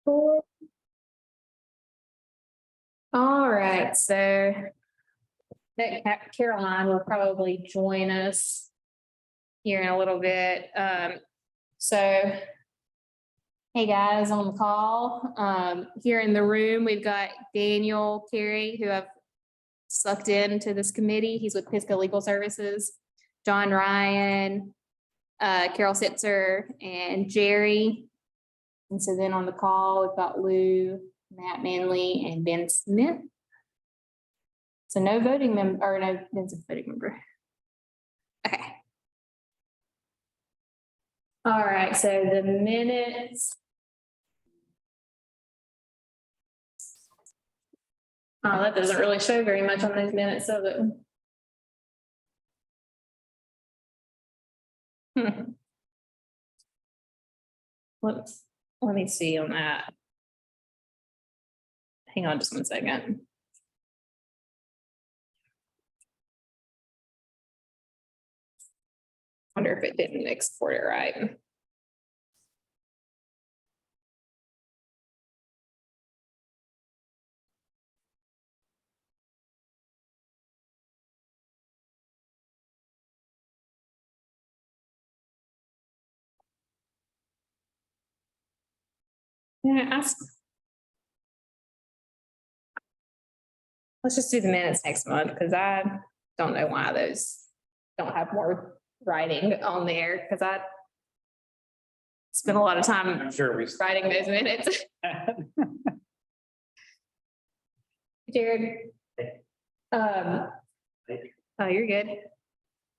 All right, so that Caroline will probably join us here in a little bit. So hey guys on the call, here in the room, we've got Daniel Carey, who I've sucked into this committee. He's with Pisgah Legal Services, John Ryan, Carol Sitzer, and Jerry. And so then on the call, we've got Lou, Matt Manley, and Ben Smith. So no voting member, or no, Ben's a voting member. Okay. All right, so the minutes. Oh, that doesn't really show very much on those minutes, does it? Let me see on that. Hang on just one second. Wonder if it didn't export it right. Yeah, ask. Let's just do the minutes next month because I don't know why those don't have more writing on there because I spent a lot of time I'm sure we. writing those minutes. Jared. Oh, you're good.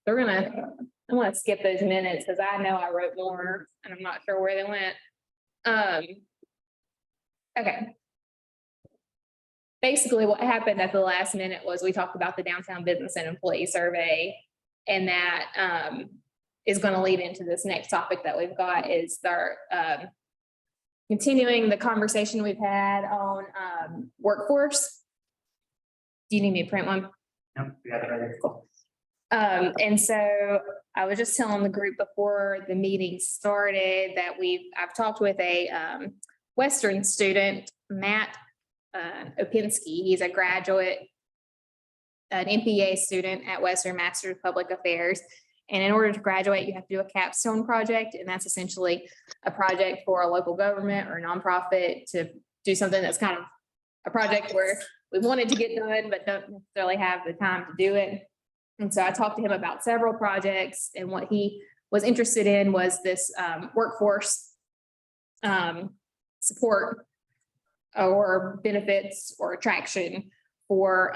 I'm gonna skip those minutes because I know I wrote more and I'm not sure where they went. Okay. Basically, what happened at the last minute was we talked about the downtown business and employee survey. And that is going to lead into this next topic that we've got is our continuing the conversation we've had on workforce. Do you need me to print one? No, we got it right here. Cool. And so I was just telling the group before the meeting started that I've talked with a Western student, Matt Opinski. He's a graduate, an MPA student at Western, Master of Public Affairs. And in order to graduate, you have to do a capstone project. And that's essentially a project for a local government or nonprofit to do something that's kind of a project where we wanted to get done, but don't necessarily have the time to do it. And so I talked to him about several projects, and what he was interested in was this workforce support or benefits or attraction for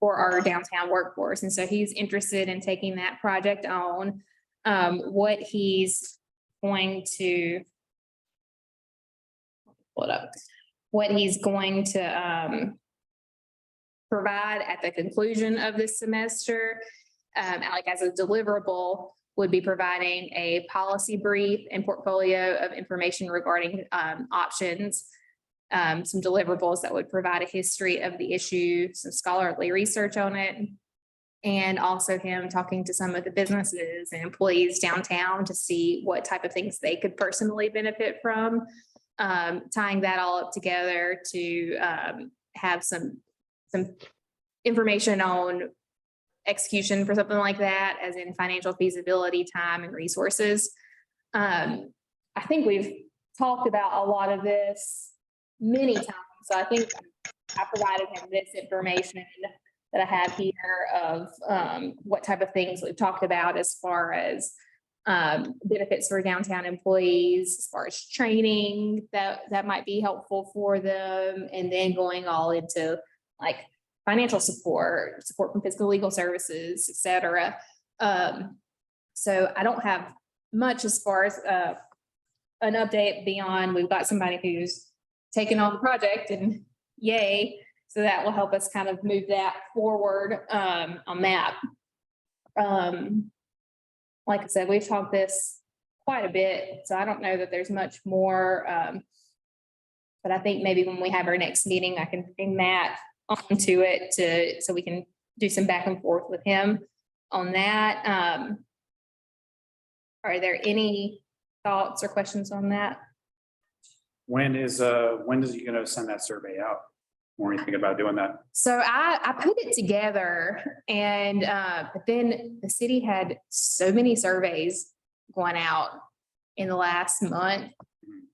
our downtown workforce. And so he's interested in taking that project on. What he's going to pull it up. What he's going to provide at the conclusion of this semester, like as a deliverable, would be providing a policy brief and portfolio of information regarding options, some deliverables that would provide a history of the issue, some scholarly research on it, and also him talking to some of the businesses and employees downtown to see what type of things they could personally benefit from, tying that all up together to have some information on execution for something like that, as in financial feasibility, time, and resources. I think we've talked about a lot of this many times. So I think I provided him this information that I have here of what type of things we've talked about as far as benefits for downtown employees, as far as training that might be helpful for them, and then going all into like financial support from Pisgah Legal Services, et cetera. So I don't have much as far as an update beyond we've got somebody who's taken on the project, and yay. So that will help us kind of move that forward on that. Like I said, we've talked this quite a bit, so I don't know that there's much more. But I think maybe when we have our next meeting, I can bring Matt onto it so we can do some back and forth with him on that. Are there any thoughts or questions on that? When is he gonna send that survey out? Or anything about doing that? So I put it together and, but then the city had so many surveys going out in the last month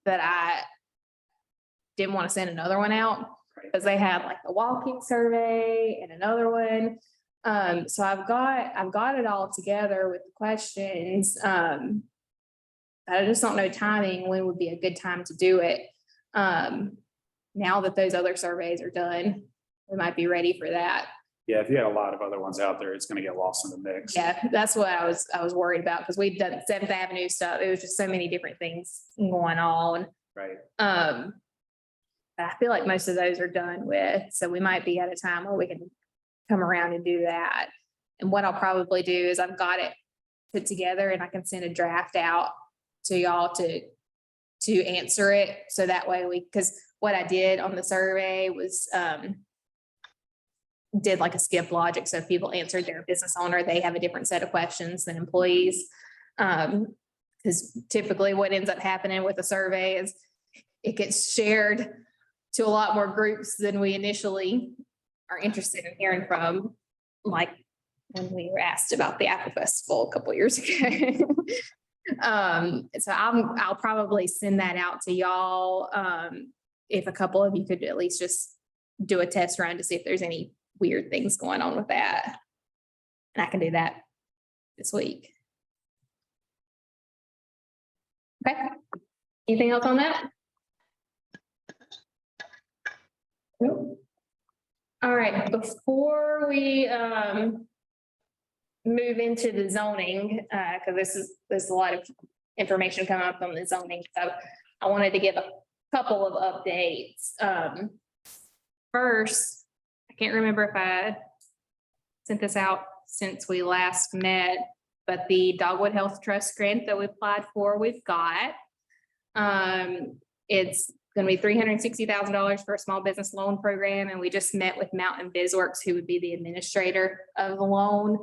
that I didn't want to send another one out because they had like the walking survey and another one. So I've got it all together with the questions. I just don't know timing, when would be a good time to do it. Now that those other surveys are done, we might be ready for that. Yeah, if you had a lot of other ones out there, it's gonna get lost in the mix. Yeah, that's what I was worried about because we've done Seventh Avenue stuff. It was just so many different things going on. Right. I feel like most of those are done with, so we might be at a time where we can come around and do that. And what I'll probably do is I've got it put together and I can send a draft out to y'all to answer it. So that way because what I did on the survey was, did like a skip logic. So if people answered their business owner, they have a different set of questions than employees. Because typically what ends up happening with a survey is it gets shared to a lot more groups than we initially are interested in hearing from, like when we were asked about the Apple Festival a couple of years ago. So I'll probably send that out to y'all. If a couple of you could at least just do a test run to see if there's any weird things going on with that. And I can do that this week. Okay. Anything else on that? Nope. All right, before we move into the zoning, because there's a lot of information coming up on the zoning, so I wanted to give a couple of updates. First, I can't remember if I sent this out since we last met, but the Dogwood Health Trust grant that we applied for, we've got. It's going to be $360,000 for a small business loan program, and we just met with Mountain BizWorks, who would be the administrator of the loan,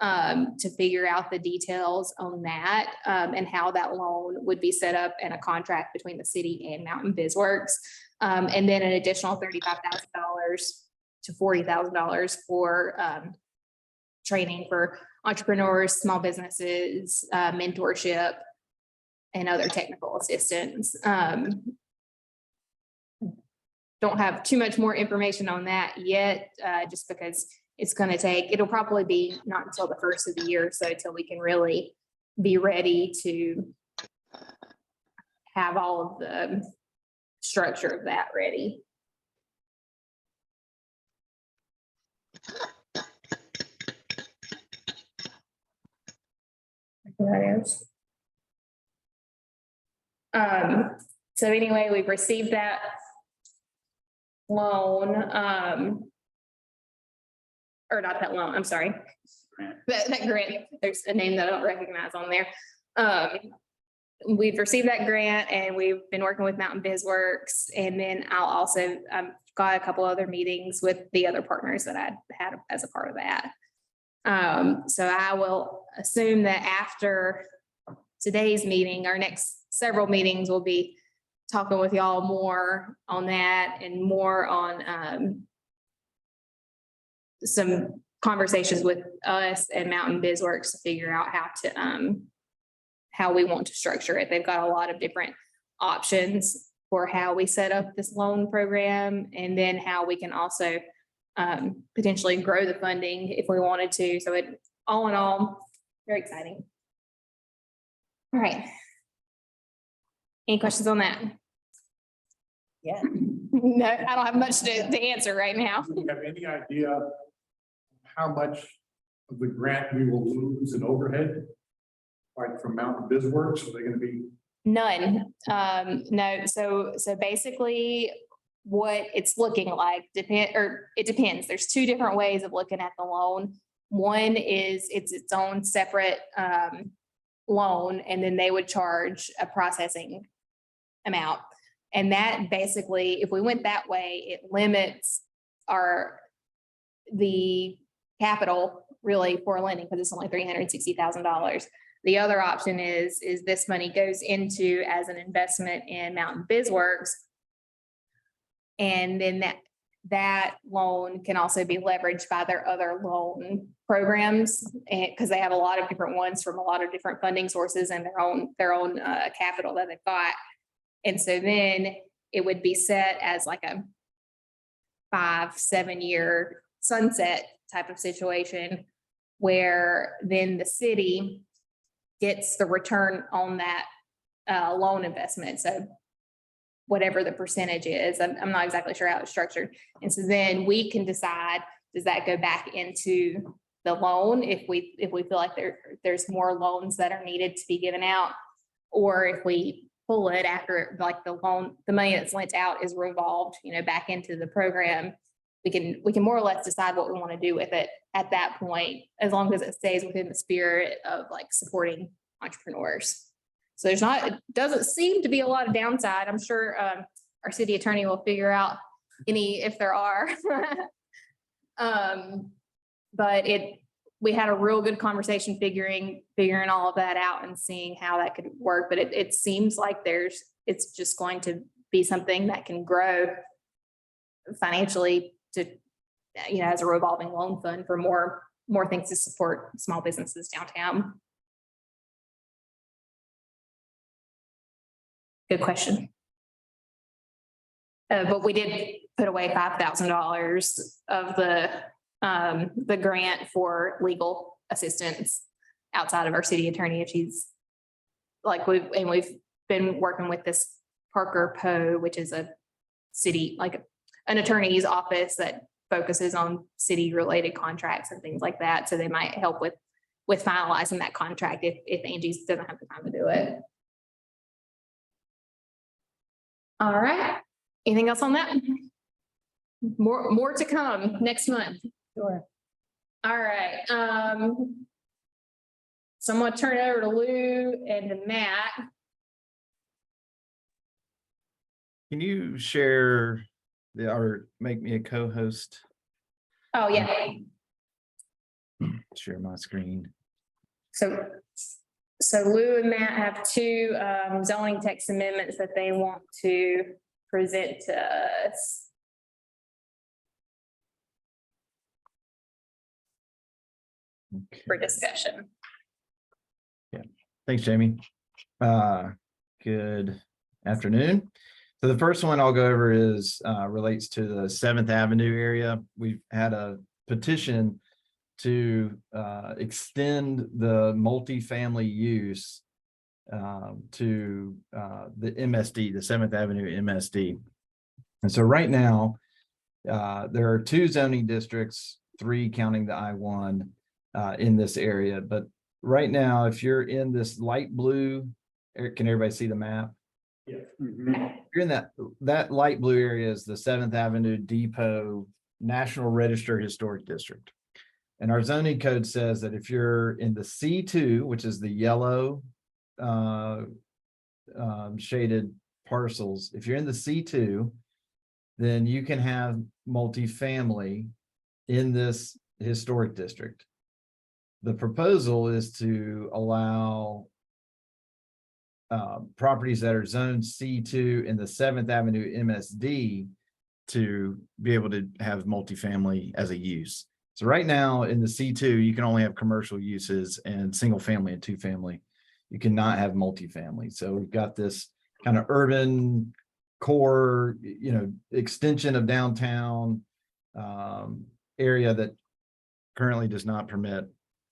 to figure out the details on that, and how that loan would be set up in a contract between the city and Mountain BizWorks. And then an additional $35,000 to $40,000 for training for entrepreneurs, small businesses, mentorship, and other technical assistance. Don't have too much more information on that yet, just because it's going to take, it'll probably be not until the first of the year, so until we can really be ready to have all of the structure of that ready. So anyway, we've received that loan, or not that loan, I'm sorry. That grant, there's a name that I don't recognize on there. We've received that grant and we've been working with Mountain BizWorks, and then I'll also, got a couple other meetings with the other partners that I had as a part of that. So I will assume that after today's meeting, our next several meetings will be talking with y'all more on that and more on some conversations with us and Mountain BizWorks to figure out how we want to structure it. They've got a lot of different options for how we set up this loan program, and then how we can also potentially grow the funding if we wanted to. So it, all in all, very exciting. All right. Any questions on that? Yeah. No, I don't have much to answer right now. Do you have any idea how much of the grant we will lose in overhead? Like from Mountain BizWorks, are they gonna be? None. No, so basically what it's looking like it depends. There's two different ways of looking at the loan. One is it's its own separate loan, and then they would charge a processing amount. And that basically, if we went that way, it limits the capital really for lending, because it's only $360,000. The other option is this money goes into as an investment in Mountain BizWorks. And then that loan can also be leveraged by their other loan programs. And because they have a lot of different ones from a lot of different funding sources and their own capital that they've got. And so then it would be set as like a 5-7 year sunset type of situation, where then the city gets the return on that loan investment. So whatever the percentage is, I'm not exactly sure how it's structured. And so then we can decide, does that go back into the loan if we feel like there's more loans that are needed to be given out? Or if we pull it after, like, the money that's lent out is revolved, back into the program, we can more or less decide what we want to do with it at that point, as long as it stays within the spirit of like supporting entrepreneurs. So it doesn't seem to be a lot of downside. I'm sure our city attorney will figure out if there are. But we had a real good conversation figuring all of that out and seeing how that could work. But it seems like it's just going to be something that can grow financially to, as a revolving loan fund for more things to support small businesses downtown. Good question. But we did put away $5,000 of the grant for legal assistance outside of our city attorney. If she's like, we've been working with this Parker Poe, which is a city, like an attorney's office that focuses on city related contracts and things like that. So they might help with finalizing that contract if Angie doesn't have the time to do it. All right. Anything else on that? More to come next month. Sure. All right. So I'm going to turn it over to Lou and to Matt. Can you share or make me a co-host? Oh, yeah. Share my screen. So Lou and Matt have two zoning text amendments that they want to present to us. For discussion. Yeah, thanks, Jamie. Good afternoon. So the first one I'll go over is relates to the 7th Avenue area. We've had a petition to extend the multifamily use to the MSD, the 7th Avenue MSD. And so right now, there are 2 zoning districts, 3 counting the I-1 in this area. But right now, if you're in this light blue, can everybody see the map? Yeah. Mhm. You're in that light blue area is the 7th Avenue Depot National Register Historic District. And our zoning code says that if you're in the C2, which is the yellow shaded parcels, if you're in the C2, then you can have multifamily in this historic district. The proposal is to allow properties that are zoned C2 in the 7th Avenue MSD to be able to have multifamily as a use. So right now in the C2, you can only have commercial uses and single family and 2-family. You cannot have multifamily. So we've got this kind of urban core, extension of downtown area that currently does not permit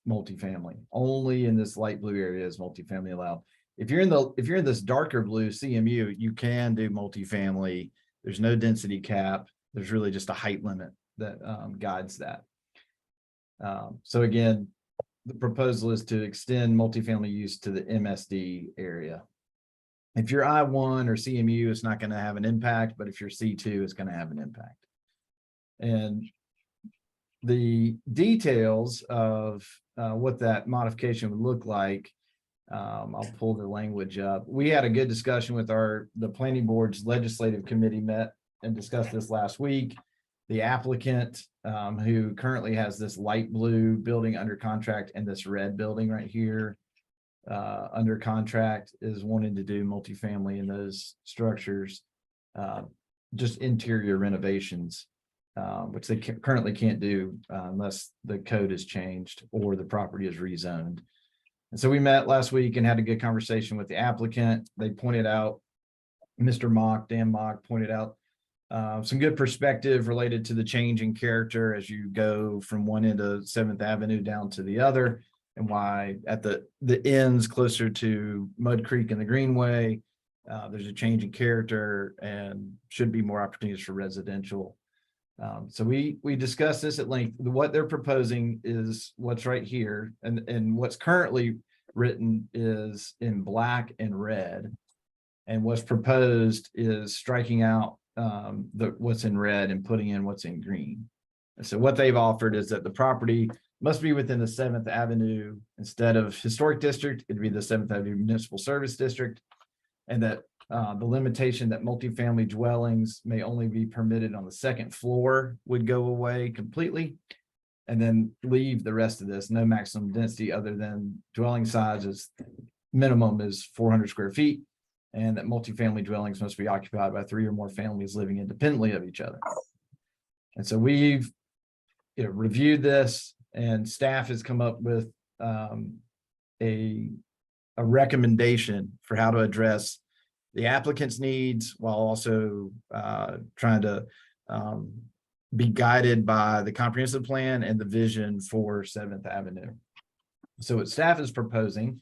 multifamily. Only in this light blue area is multifamily allowed. If you're in this darker blue CMU, you can do multifamily. There's no density cap. There's really just a height limit that guides that. So again, the proposal is to extend multifamily use to the MSD area. If you're I-1 or CMU, it's not going to have an impact, but if you're C2, it's going to have an impact. And the details of what that modification would look like, I'll pull the language up. We had a good discussion with the planning board's legislative committee met and discussed this last week. The applicant who currently has this light blue building under contract and this red building right here, under contract is wanting to do multifamily in those structures. Just interior renovations, which they currently can't do unless the code is changed or the property is rezoned. And so we met last week and had a good conversation with the applicant. They pointed out, Dan Mock pointed out some good perspective related to the change in character as you go from one end of 7th Avenue down to the other, and why at the ends closer to Mud Creek and the Greenway, there's a change in character and should be more opportunities for residential. So we discussed this at length. What they're proposing is what's right here, and what's currently written is in black and red. And what's proposed is striking out what's in red and putting in what's in green. And so what they've offered is that the property must be within the 7th Avenue, instead of historic district, it'd be the 7th Avenue Municipal Service District. And that the limitation that multifamily dwellings may only be permitted on the 2nd floor would go away completely. And then leave the rest of this, no maximum density other than dwelling sizes, minimum is 400 square feet. And that multifamily dwellings must be occupied by 3 or more families living independently of each other. And so we've reviewed this, and staff has come up with a recommendation for how to address the applicant's needs while also trying to be guided by the comprehensive plan and the vision for 7th Avenue. So what staff is proposing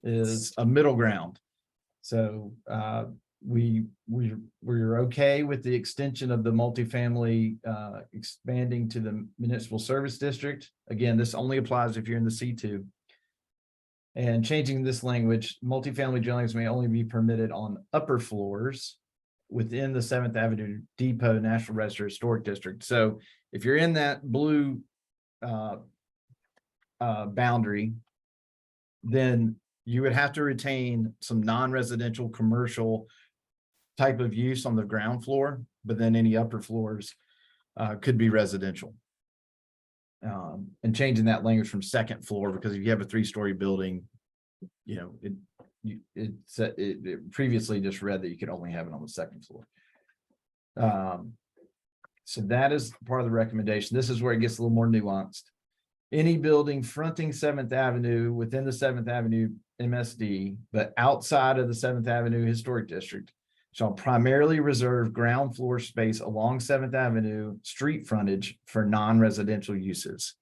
is a middle ground. So we're okay with the extension of the multifamily expanding to the municipal service district. Again, this only applies if you're in the C2. And changing this language, multifamily dwellings may only be permitted on upper floors within the 7th Avenue Depot National Register Historic District. So if you're in that blue boundary, then you would have to retain some non-residential commercial type of use on the ground floor, but then any upper floors could be residential. And changing that language from 2nd floor, because if you have a 3-story building, it previously just read that you could only have it on the 2nd floor. So that is part of the recommendation. This is where it gets a little more nuanced. Any building fronting 7th Avenue within the 7th Avenue MSD, but outside of the 7th Avenue Historic District, shall primarily reserve ground floor space along 7th Avenue street frontage for non-residential uses.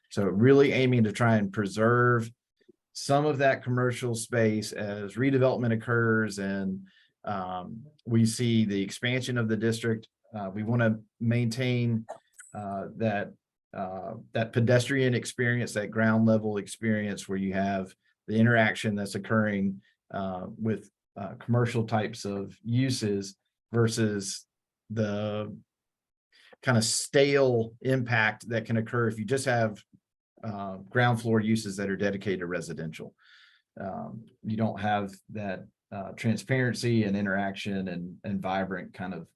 So really aiming to try and preserve some of that commercial space as redevelopment occurs and we see the expansion of the district. We want to maintain that pedestrian experience, that ground level experience where you have the interaction that's occurring with commercial types of uses versus the kind of stale impact that can occur if you just have ground floor uses that are dedicated to residential. You don't have that transparency and interaction and vibrant kind of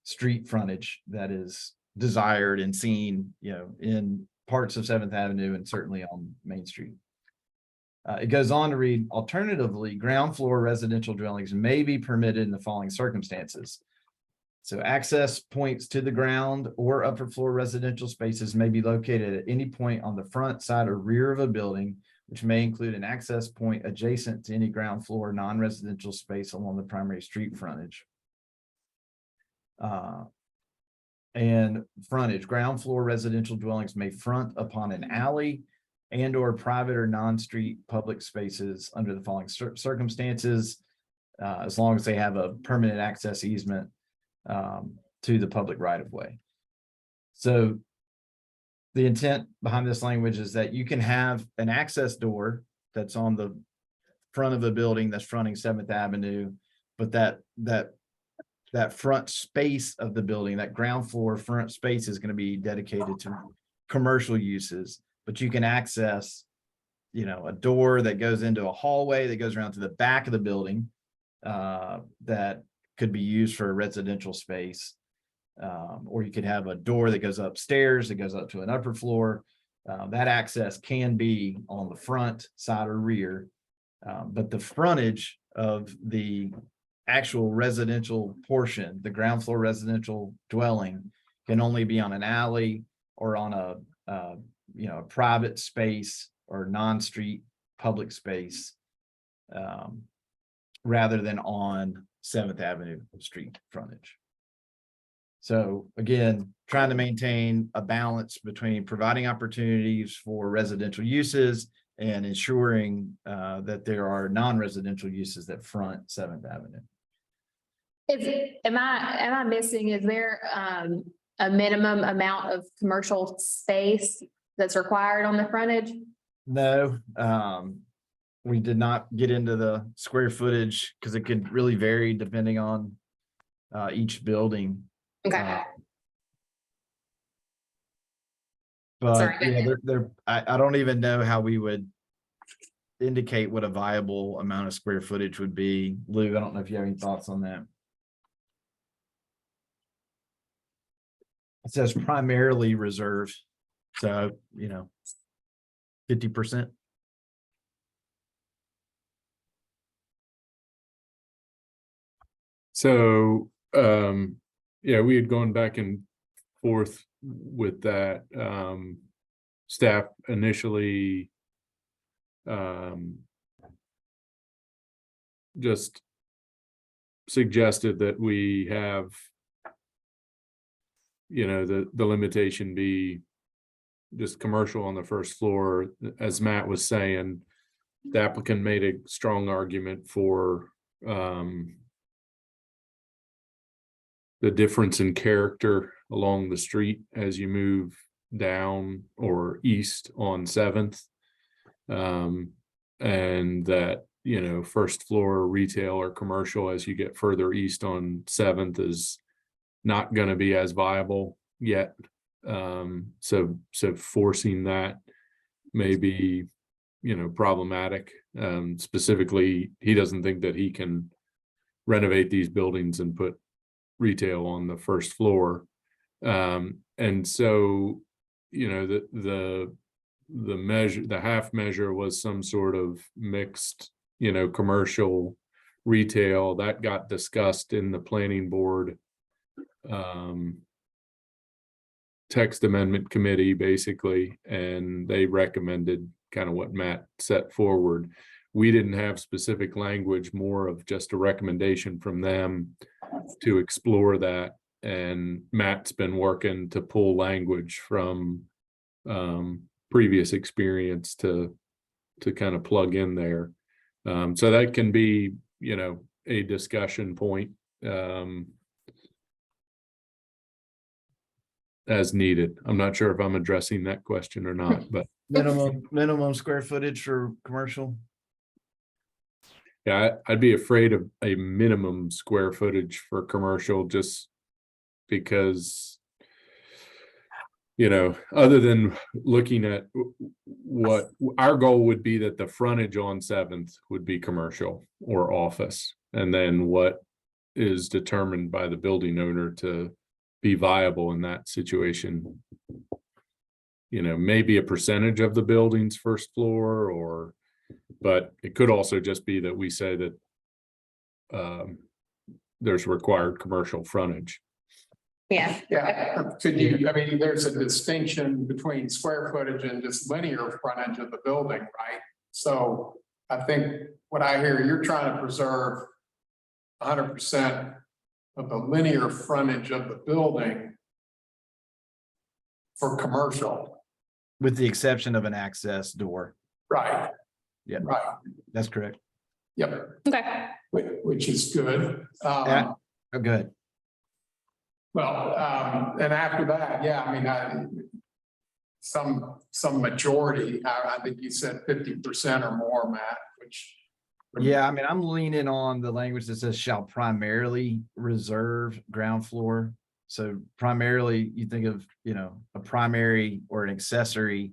street frontage that is desired and seen, in parts of 7th Avenue and certainly on Main Street. It goes on to read, alternatively, ground floor residential dwellings may be permitted in the following circumstances. So access points to the ground or upper floor residential spaces may be located at any point on the front, side, or rear of a building, which may include an access point adjacent to any ground floor non-residential space along the primary street frontage. And frontage, ground floor residential dwellings may front upon an alley and or private or non-street public spaces under the following circumstances, as long as they have a permanent access easement to the public right of way. So the intent behind this language is that you can have an access door that's on the front of a building that's fronting 7th Avenue, but that front space of the building, that ground floor front space is going to be dedicated to commercial uses, but you can access, a door that goes into a hallway that goes around to the back of the building that could be used for a residential space. Or you could have a door that goes upstairs, that goes up to an upper floor. That access can be on the front, side, or rear. But the frontage of the actual residential portion, the ground floor residential dwelling, can only be on an alley or on a a private space or non-street public space, rather than on 7th Avenue street frontage. So again, trying to maintain a balance between providing opportunities for residential uses and ensuring that there are non-residential uses that front 7th Avenue. Am I missing, is there a minimum amount of commercial space that's required on the frontage? No, we did not get into the square footage because it could really vary depending on each building. Okay, But Sorry, go yeah, I don't even know how we would indicate what a viable amount of square footage would be. Lou, I don't know if you have any thoughts on that. It says primarily reserved, so 50%. So, yeah, we had gone back and forth with that. Staff initially just suggested that we have, the limitation be just commercial on the first floor. As Matt was saying, the applicant made a strong argument for the difference in character along the street as you move down or east on 7th. And that, first floor retail or commercial as you get further east on 7th is not going to be as viable yet. So forcing that may be, problematic. Specifically, he doesn't think that he can renovate these buildings and put retail on the first floor. And so, the measure, the half measure was some sort of mixed, commercial retail that got discussed in the planning board text amendment committee, basically, and they recommended kind of what Matt set forward. We didn't have specific language, more of just a recommendation from them to explore that. And Matt's been working to pull language from previous experience to kind of plug in there. So that can be, a discussion point as needed. I'm not sure if I'm addressing that question or not, but Minimum square footage for commercial. yeah, I'd be afraid of a minimum square footage for commercial, just because, other than looking at what our goal would be, that the frontage on 7th would be commercial or office, and then what is determined by the building owner to be viable in that situation. Maybe a percentage of the building's first floor, but it could also just be that we say that there's required commercial frontage. yeah. Yeah, could you, there's a distinction between square footage and just linear frontage of the building, right? So I think what I hear, you're trying to preserve 100% of the linear frontage of the building for commercial. With the exception of an access door. Right. Yeah. Right, That's correct. yep, Okay, which is good. Yeah. Oh, good. Well, and after that, yeah, some majority, I think you said 50% or more, Matt, which. Yeah, I'm leaning on the language that says shall primarily reserve ground floor. So primarily, you think of, a primary or an accessory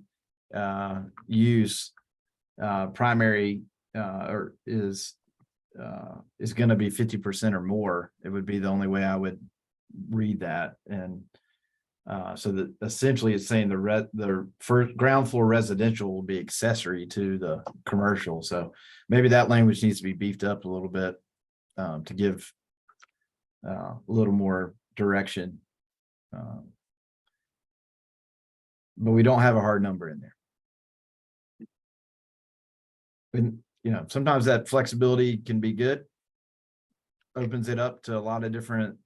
use. Primary or is going to be 50% or more. It would be the only way I would read that. And So that essentially it's saying the first ground floor residential will be accessory to the commercial. So maybe that language needs to be beefed up a little bit to give a little more direction. But we don't have a hard number in there. And, sometimes that flexibility can be good. Opens it up to a lot of different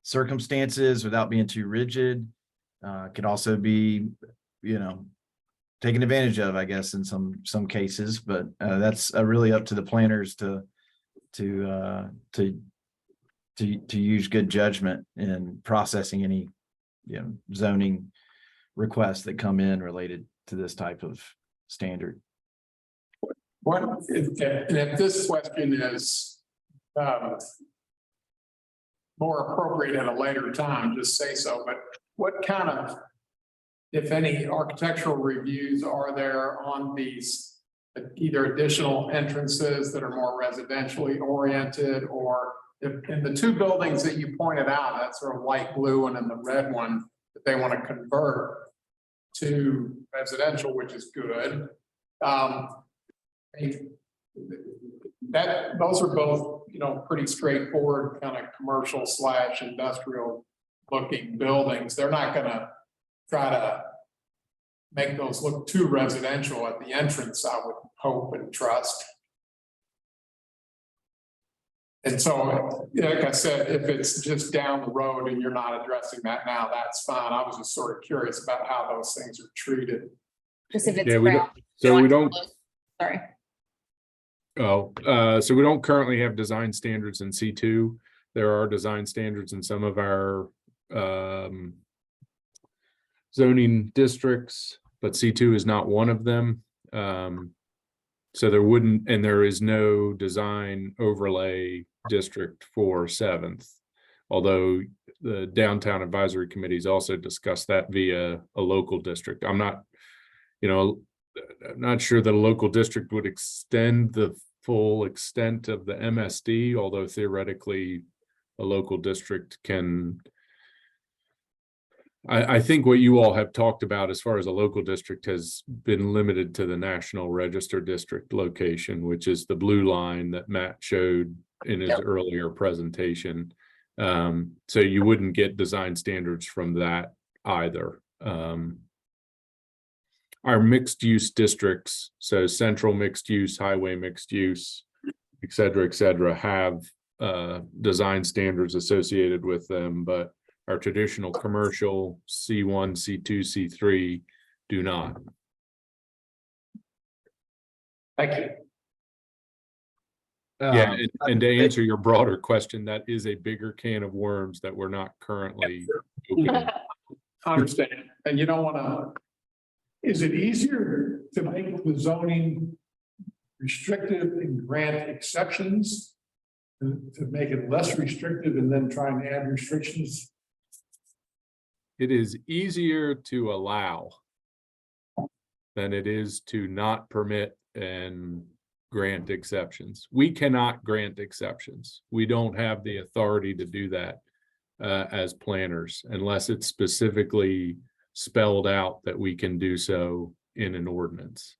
circumstances without being too rigid. Could also be, taken advantage of, I guess, in some cases, but that's really up to the planners to use good judgment in processing any, zoning requests that come in related to this type of standard. And if this question is more appropriate at a later time, just say so, but what kind of, if any, architectural reviews are there on these either additional entrances that are more residentially oriented, or if in the two buildings that you pointed out, that sort of light blue one and the red one, that they want to convert to residential, which is good. Those are both, pretty straightforward kind of commercial / industrial looking buildings. They're not gonna try to make those look too residential at the entrance, I would hope and trust. And so, like I said, if it's just down the road and you're not addressing that now, that's fine. I was just sort of curious about how those things are treated. Just if it's. Yeah, we don't, ground, so want we to don't, close- Sorry. so we don't currently have design standards in C2. There are design standards in some of our zoning districts, but C2 is not one of them. So there wouldn't, and there is no design overlay district for 7th. Although the Downtown Advisory Committees also discussed that via a local district. I'm not sure that a local district would extend the full extent of the MSD, although theoretically a local district can. I think what you all have talked about as far as a local district has been limited to the National Register District location, which is the blue line that Matt showed in his earlier presentation. So you wouldn't get design standards from that either. Our mixed use districts, so central mixed use, highway mixed use, et cetera, have design standards associated with them, but our traditional commercial C1, C2, C3 do not. Thank you. Yeah, and to answer your broader question, that is a bigger can of worms that we're not currently opening. I understand. And you don't want to, is it easier to make the zoning restrictive and grant exceptions to make it less restrictive and then try and add restrictions? It is easier to allow than it is to not permit and grant exceptions. We cannot grant exceptions. We don't have the authority to do that as planners unless it's specifically spelled out that we can do so in an ordinance.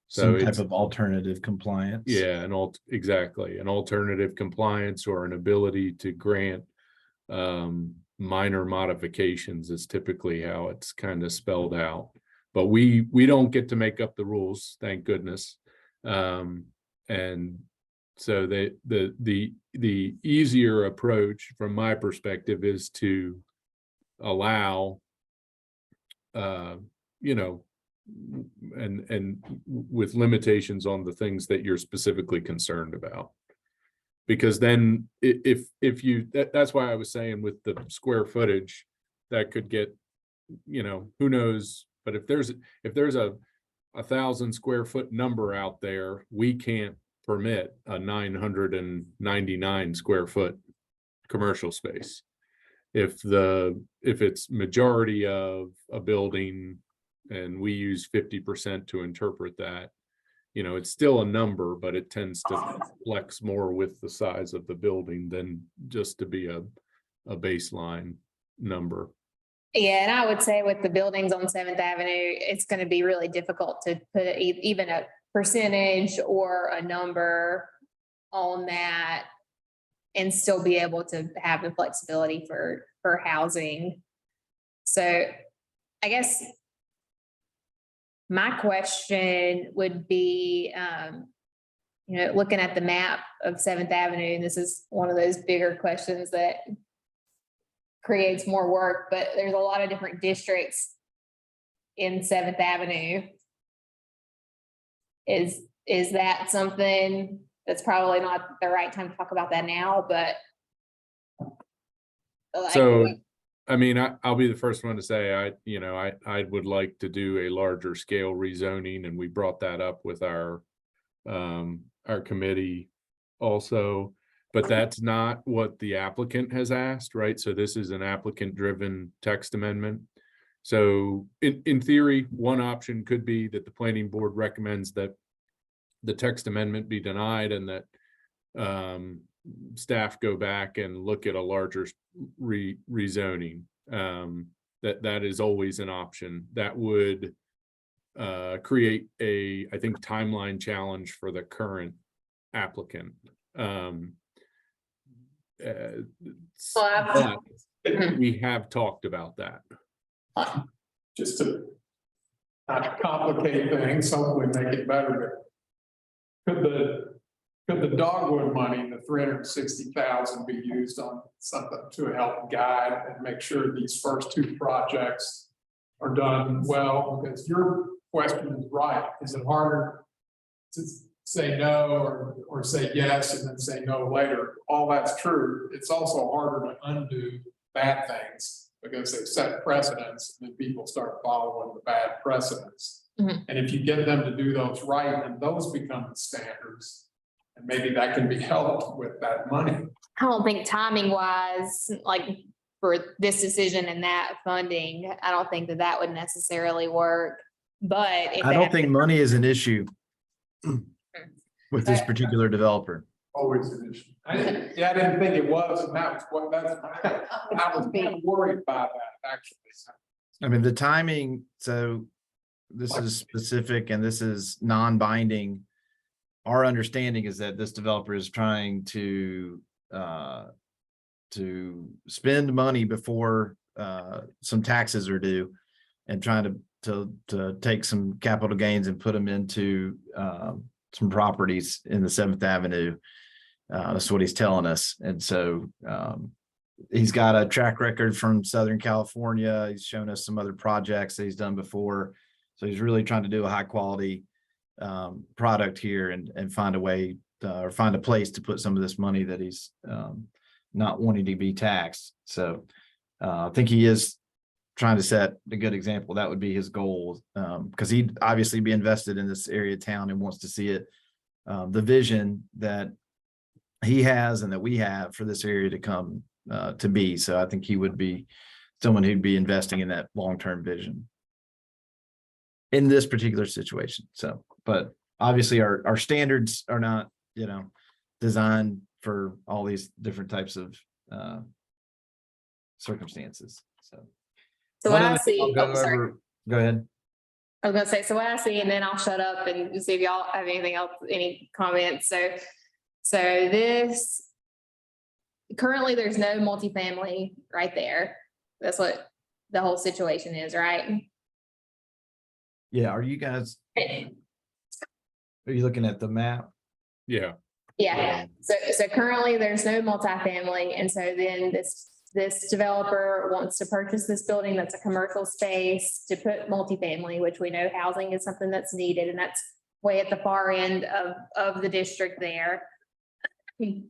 Some type of alternative compliance. Yeah, exactly. An alternative compliance or an ability to grant minor modifications is typically how it's kind of spelled out. But we don't get to make up the rules, thank goodness. And so the easier approach from my perspective is to allow and with limitations on the things that you're specifically concerned about. Because then if you, that's why I was saying with the square footage, that could get, who knows, but if there's a 1,000 square foot number out there, we can't permit a 999 square foot commercial space. If it's majority of a building and we use 50% to interpret that, it's still a number, but it tends to flex more with the size of the building than just to be a baseline number. Yeah, and I would say with the buildings on Seventh Avenue, it's gonna be really difficult to put even a percentage or a number on that and still be able to have the flexibility for housing. So I guess my question would be, looking at the map of Seventh Avenue, and this is one of those bigger questions that creates more work, but there's a lot of different districts in Seventh Avenue. Is that something that's probably not the right time to talk about that now, but. like, So, I mean, I'll be the first one to say, I would like to do a larger scale rezoning, and we brought that up with our committee also. But that's not what the applicant has asked, right? So this is an applicant-driven text amendment. So in theory, one option could be that the planning board recommends that the text amendment be denied and that staff go back and look at a larger rezoning. That is always an option. That would create I think, timeline challenge for the current applicant. But we have talked about that. Just to not complicate things, hopefully make it better, but could the dogwood money, the 360,000, be used on something to help guide and make sure these first two projects are done well? Because your question is right. Is it harder to say no or say yes and then say no later? All that's true. It's also harder to undo bad things because they set precedents and then people start following the bad precedents. Mhm. And if you get them to do those right, and those become the standards, and maybe that can be helped with that money. I don't think timing wise, like for this decision and that funding, I don't think that would necessarily work. But if I they don't have think money is an issue with this particular developer. Always an issue. I didn't think it was, and I was kind of worried about that, actually. I mean, the timing, so this is specific and this is non-binding. Our understanding is that this developer is trying to spend money before some taxes are due and trying to take some capital gains and put them into some properties in the 7th Avenue. That's what he's telling us. And so he's got a track record from Southern California. He's shown us some other projects that he's done before. So he's really trying to do a high quality product here and find a way or find a place to put some of this money that he's not wanting to be taxed. So I think he is trying to set a good example. That would be his goal, because he'd obviously be invested in this area of town and wants to see it, the vision that he has and that we have for this area to come to be. So I think he would be someone who'd be investing in that long-term vision in this particular situation. So, but obviously our standards are not, designed for all these different types of circumstances. So So one what of I the- see, I'll go sorry. over- Go ahead. I was gonna say, so what I see, and then I'll shut up and see if y'all have anything else, any comments. So this, currently there's no multifamily right there. That's what the whole situation is, right? Yeah, are you guys, are you looking at the map? Yeah. Yeah, so currently there's no multifamily, and so then this developer wants to purchase this building that's a commercial space to put multifamily, which we know housing is something that's needed, and that's way at the far end of the district there. If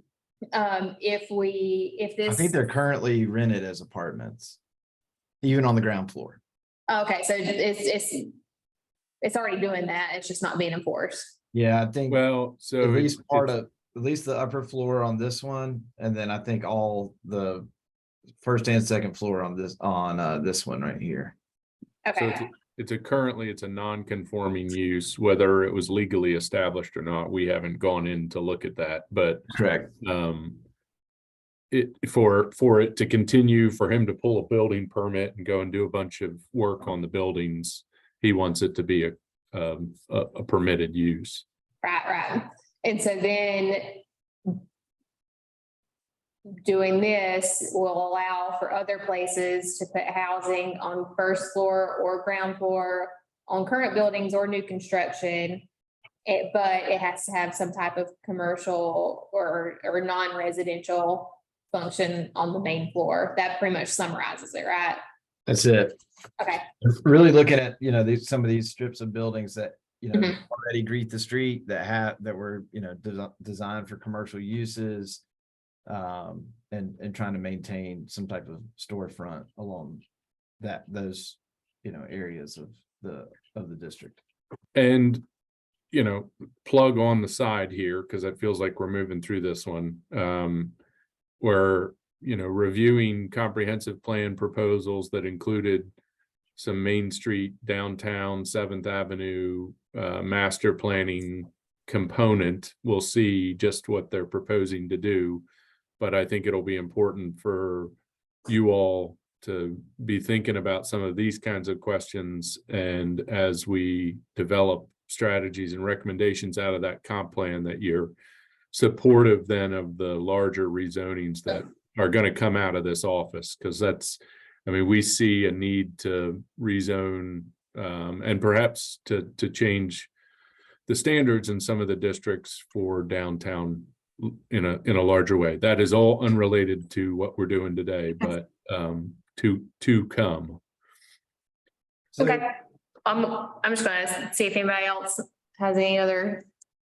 I this, think they're currently rented as apartments, even on the ground floor. okay, so it's already doing that, it's just not being enforced. Yeah, I think Well, so at it's- least part of, at least the upper floor on this one, and then I think all the first and second floor on this one right here. So Okay, it's a non-conforming use, whether it was legally established or not. We haven't gone in to look at that, but Correct. for it to continue, for him to pull a building permit and go and do a bunch of work on the buildings, he wants it to be a permitted use. Right. And so then doing this will allow for other places to put housing on first floor or ground floor on current buildings or new construction. But it has to have some type of commercial or non-residential function on the main floor. That pretty much summarizes it, right? That's it. Okay. Really looking at, some of these strips of buildings that, Mhm. already greet the street that were, designed for commercial uses. And trying to maintain some type of storefront along those, areas of the district. And, plug on the side here, because it feels like we're moving through this one. Where, reviewing comprehensive plan proposals that included some Main Street, downtown, 7th Avenue, master planning component. We'll see just what they're proposing to do. But I think it'll be important for you all to be thinking about some of these kinds of questions. And as we develop strategies and recommendations out of that comp plan, that you're supportive then of the larger rezonings that are going to come out of this office. Because we see a need to rezone and perhaps to change the standards in some of the districts for downtown in a larger way. That is all unrelated to what we're doing today, but to come. Okay. I'm just gonna see if anybody else has any other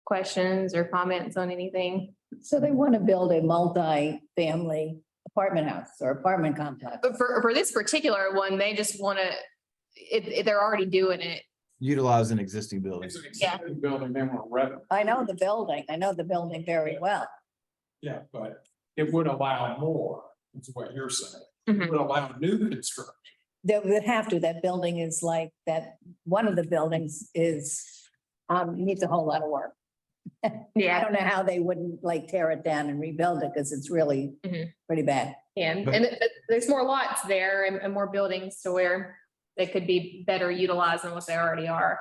questions or comments on anything. So they want to build a multi-family apartment house or apartment complex. But for this particular one, they just wanna, they're already doing it. Utilize an existing building. It's an existing building, they want to rent it. I know the building very well. Yeah, but it would allow more, is what you're saying. It Mhm. would allow new construction. They would have to, that building is like that, one of the buildings needs a whole lot of work. I Yeah, don't know how they wouldn't like tear it down and rebuild it because it's really Mhm. pretty bad. and there's more lots there and more buildings to where they could be better utilized than what they already are.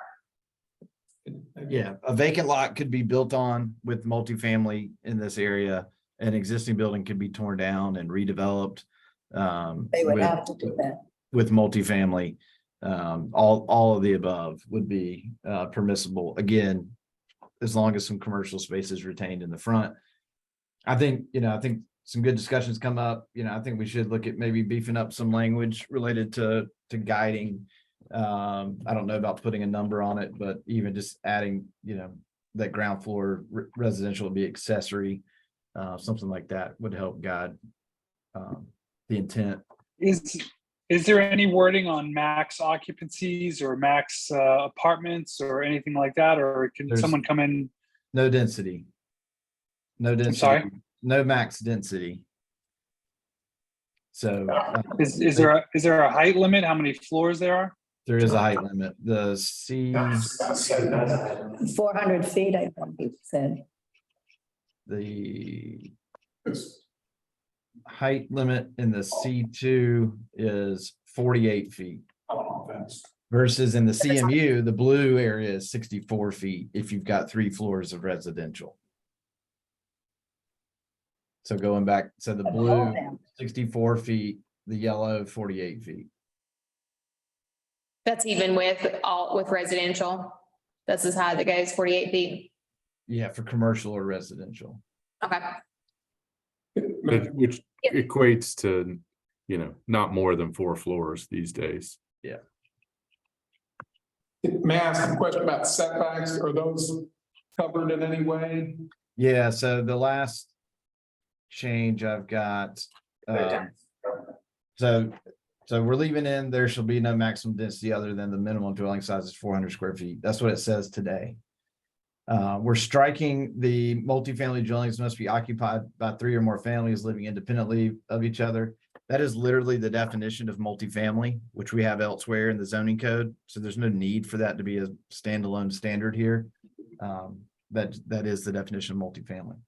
Yeah, a vacant lot could be built on with multifamily in this area. An existing building could be torn down and redeveloped. They would have to do that. With multifamily. All of the above would be permissible, again, as long as some commercial space is retained in the front. I think some good discussions come up. I think we should look at maybe beefing up some language related to guiding. I don't know about putting a number on it, but even just adding, that ground floor residential would be accessory. Something like that would help guide the intent. Is there any wording on max occupancies or max apartments or anything like that? Or can There's- someone come in? No density. No density. sorry? No max density. So Is there a height limit? How many floors there are? there is a height limit. The 400 feet, I think you said. the height limit in the C2 is 48 feet versus in the CMU, the blue area is 64 feet if you've got 3 floors of residential. So going back, so the blue 64 feet, the yellow 48 feet. That's even with residential. That's as high as it goes, 48 feet. Yeah, for commercial or residential. Okay. Which equates to, not more than 4 floors these days. May I ask a question about setbacks? Are those covered in any way? Yeah, so the last change I've got, so we're leaving in, there shall be no maximum density other than the minimum dwelling size is 400 square feet. That's what it says today. We're striking the multifamily dwellings must be occupied by 3 or more families living independently of each other. That is literally the definition of multifamily, which we have elsewhere in the zoning code. So there's no need for that to be a standalone standard here. That is the definition of multifamily.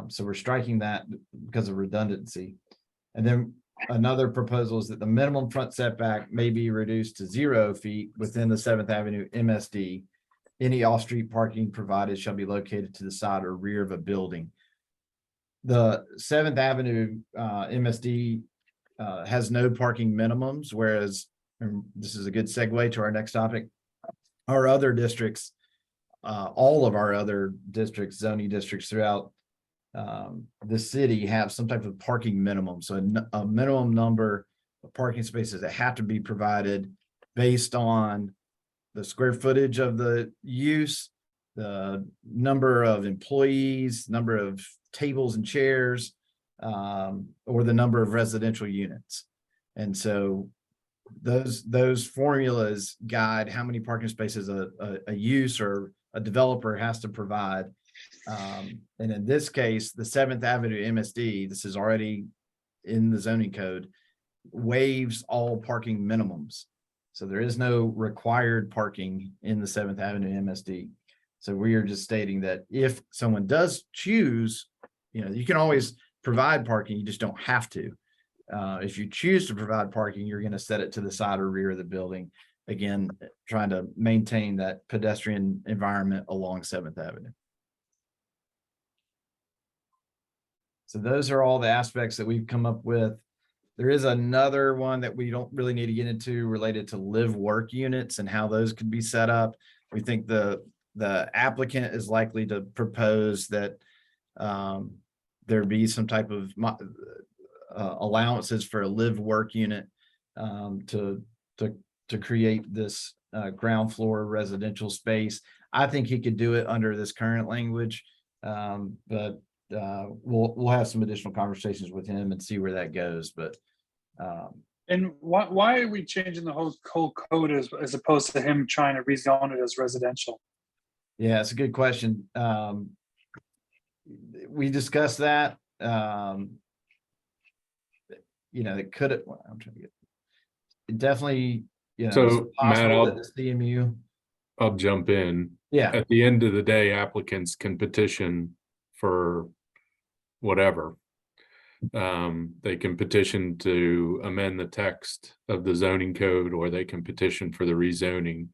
So we're striking that because of redundancy. And then another proposal is that the minimum front setback may be reduced to 0 feet within the Seventh Avenue MSD. Any off-street parking provided shall be located to the side or rear of a building. The Seventh Avenue MSD has no parking minimums, whereas, and this is a good segue to our next topic. Our other districts, all of our other districts, zoning districts throughout the city have some type of parking minimum. So a minimum number of parking spaces that have to be provided based on the square footage of the use, the number of employees, number of tables and chairs, or the number of residential units. And so those formulas guide how many parking spaces a use or a developer has to provide. And in this case, the Seventh Avenue MSD, this is already in the zoning code, waives all parking minimums. So there is no required parking in the Seventh Avenue MSD. So we are just stating that if someone does choose, you can always provide parking, you just don't have to. If you choose to provide parking, you're going to set it to the side or rear of the building. Again, trying to maintain that pedestrian environment along Seventh Avenue. So those are all the aspects that we've come up with. There is another one that we don't really need to get into related to live work units and how those could be set up. We think the applicant is likely to propose that there be some type of allowances for a live work unit to create this ground floor residential space. I think he could do it under this current language, but we'll have some additional conversations with him and see where that goes. But And why are we changing the whole code as opposed to him trying to rezone it as residential? yeah, it's a good question. We discussed that. It could, I'm trying to get it definitely, So, it's Matt, possible that the CMU. I'll jump in. Yeah, At the end of the day, applicants can petition for whatever. They can petition to amend the text of the zoning code, or they can petition for the rezoning.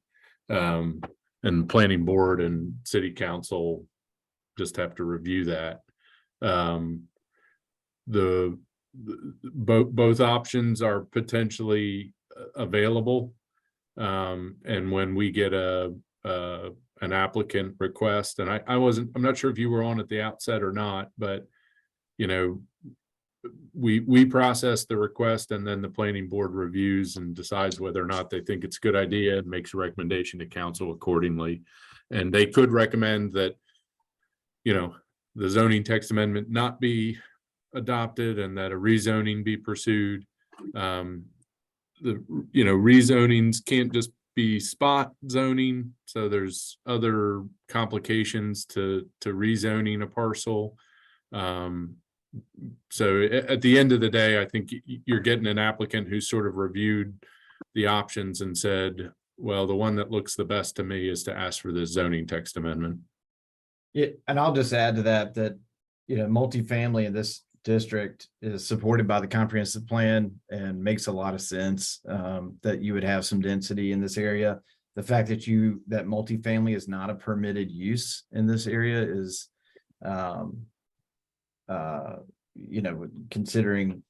And planning board and city council just have to review that. Both options are potentially available. And when we get an applicant request, and I'm not sure if you were on at the outset or not, but we process the request, and then the planning board reviews and decides whether or not they think it's a good idea and makes a recommendation to council accordingly. And they could recommend that, the zoning text amendment not be adopted and that a rezoning be pursued. Rezonings can't just be spot zoning. So there's other complications to rezoning a parcel. So at the end of the day, I think you're getting an applicant who sort of reviewed the options and said, well, the one that looks the best to me is to ask for the zoning text amendment. yeah, and I'll just add to that, multifamily in this district is supported by the comprehensive plan and makes a lot of sense, that you would have some density in this area. The fact that multifamily is not a permitted use in this area is, considering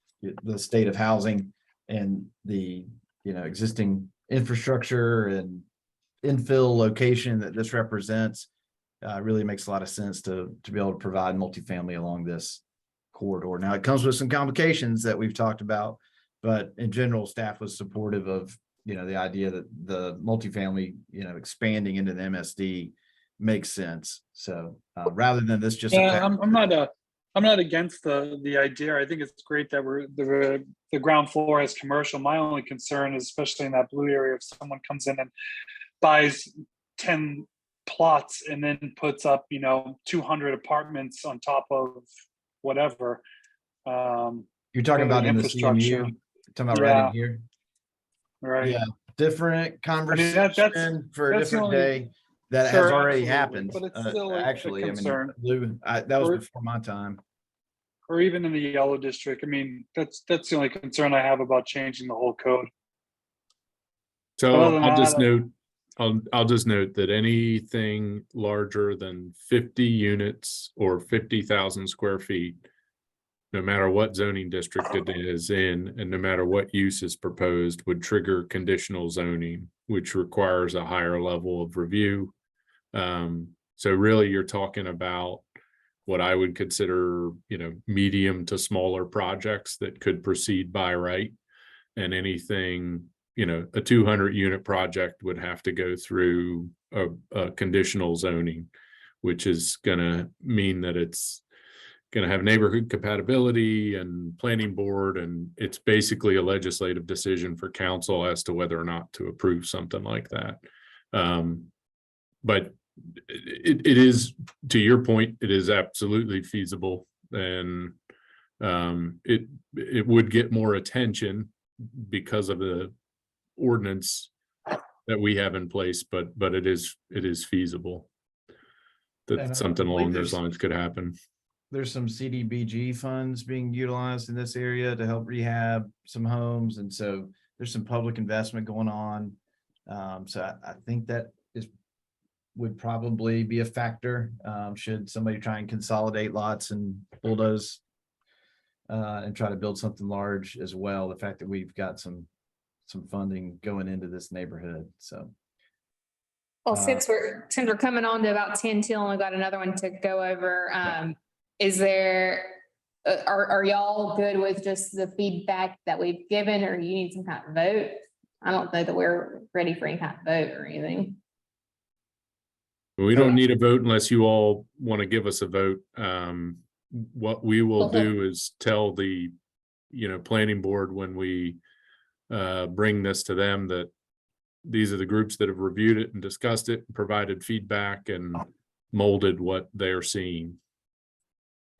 the state of housing and the, existing infrastructure and infill location that this represents, really makes a lot of sense to be able to provide multifamily along this corridor. Now, it comes with some complications that we've talked about, but in general, staff was supportive of, the idea that the multifamily, expanding into the MSD makes sense. So rather than this just. Yeah, I'm not against the idea. I think it's great that the ground floor is commercial. My only concern is, especially in that blue area, if someone comes in and buys 10 plots and then puts up, 200 apartments on top of whatever. You're talking about in the CMU, talking about right in here. Right. Yeah, different that's- conversation for a that's the different only- day. That has Sure, already absolutely, happened, but it's still a actually, I mean, concern. that was Or- before my time. Or even in the yellow district. I mean, that's the only concern I have about changing the whole code. So Other than I'll just that, note, I'll just note that anything larger than 50 units or 50,000 square feet, no matter what zoning district it is in, and no matter what use is proposed, would trigger conditional zoning, which requires a higher level of review. So really, you're talking about what I would consider, medium to smaller projects that could proceed by right. And anything, a 200 unit project would have to go through a conditional zoning, which is gonna mean that it's gonna have neighborhood compatibility and planning board, and it's basically a legislative decision for council as to whether or not to approve something like that. But it is, to your point, it is absolutely feasible, and it would get more attention because of the ordinance that we have in place, but it is feasible And I that something believe along those there's- lines could happen. There's some CDBG funds being utilized in this area to help rehab some homes, and so there's some public investment going on. So I think that would probably be a factor, should somebody try and consolidate lots and bulldoze and try to build something large as well. The fact that we've got some funding going into this neighborhood, so. Well, since we're coming on to about 10 till, and we've got another one to go over, is there, are y'all good with just the feedback that we've given, or you need some kind of vote? I don't know that we're ready for any kind of vote or anything. We don't need a vote unless you all want to give us a vote. What we will Okay. do is tell the, planning board when we bring this to them that these are the groups that have reviewed it and discussed it, and provided feedback and molded what they're seeing.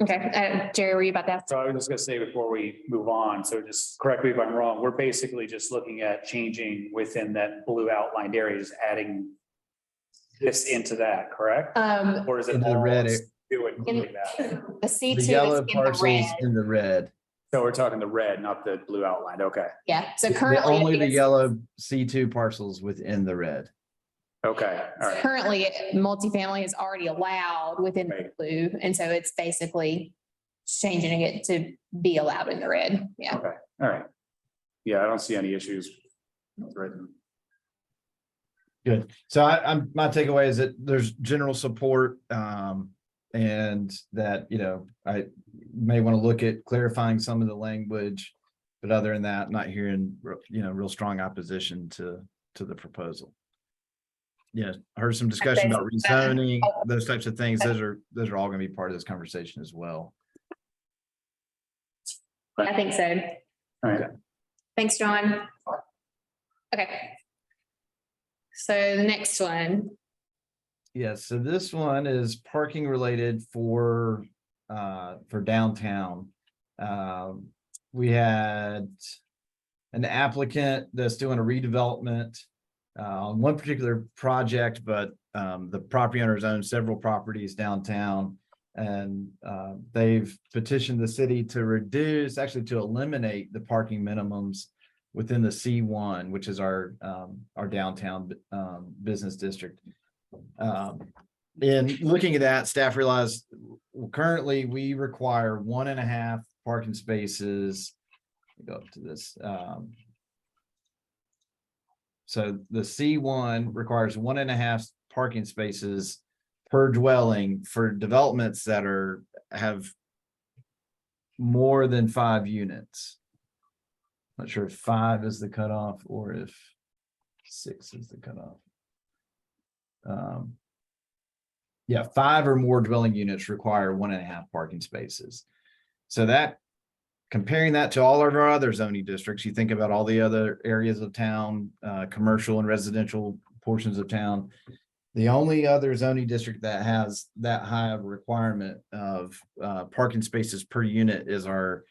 Okay, Jerry, were you about to ask? So I was just gonna say before we move on, so just correct me if I'm wrong, we're basically just looking at changing within that blue outlined area, just adding this into that, correct? Or is it Into the all red doing that? The C2 The is yellow in the parcels red. in the red. So we're talking the red, not the blue outlined, okay, Yeah, so currently. Only the it's- yellow C2 parcels within the red. okay, all right. Currently, multifamily is already allowed within the Right. blue, and so it's basically changing it to be allowed in the red, yeah. Okay, all right. Yeah, I don't see any issues. Written. Good. So my takeaway is that there's general support, and that, I may want to look at clarifying some of the language. But other than that, not hearing, real strong opposition to the proposal. Yeah, I heard some discussion about rezoning, those types of things. Those are all gonna be part of this conversation as well. I think so. All right, Thanks, John. Okay. So the next one, Yeah, so this one is parking related for downtown. We had an applicant that's doing a redevelopment on one particular project, but the property owners own several properties downtown. And they've petitioned the city to reduce, actually to eliminate the parking minimums within the C1, which is our downtown business district. In looking at that, staff realized currently we require 1.5 parking spaces. Go up to this. So the C1 requires 1.5 parking spaces per dwelling for developments that have more than 5 units. Not sure if 5 is the cutoff or if 6 is the cutoff. Yeah, 5 or more dwelling units require 1.5 parking spaces. So that, comparing that to all of our other zoning districts, you think about all the other areas of town, commercial and residential portions of town. The only other zoning district that has that high of a requirement of parking spaces per unit is our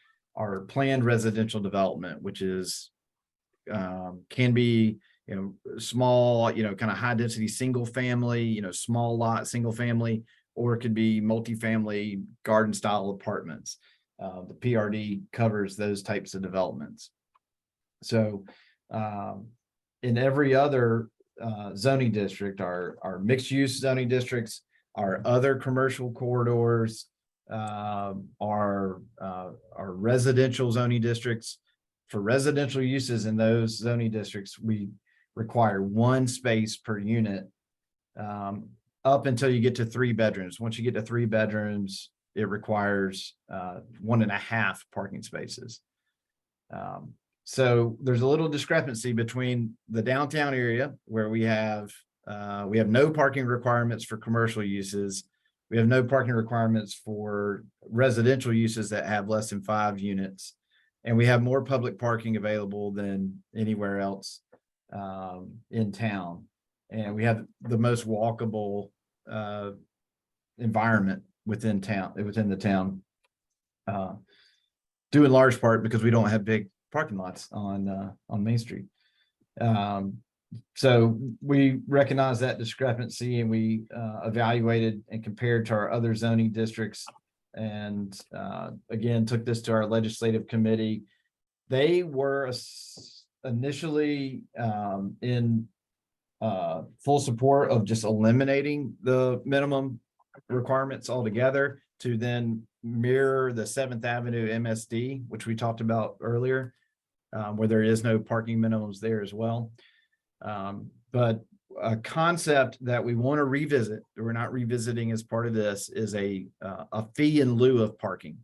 planned residential development, which is can be small, kind of high density, single family, small lot, single family, or it could be multifamily garden style apartments. The PRD covers those types of developments. So in every other zoning district, our mixed use zoning districts, our other commercial corridors, our residential zoning districts. For residential uses in those zoning districts, we require 1 space per unit up until you get to 3 bedrooms. Once you get to 3 bedrooms, it requires 1.5 parking spaces. So there's a little discrepancy between the downtown area where we have no parking requirements for commercial uses. We have no parking requirements for residential uses that have less than 5 units. And we have more public parking available than anywhere else in town. And we have the most walkable environment within the town. Due in large part because we don't have big parking lots on Main Street. So we recognize that discrepancy, and we evaluated and compared to our other zoning districts, and again took this to our legislative committee. They were initially in full support of just eliminating the minimum requirements altogether to then mirror the 7th Avenue MSD, which we talked about earlier, where there is no parking minimums there as well. But a concept that we want to revisit, that we're not revisiting as part of this, is a fee in lieu of parking,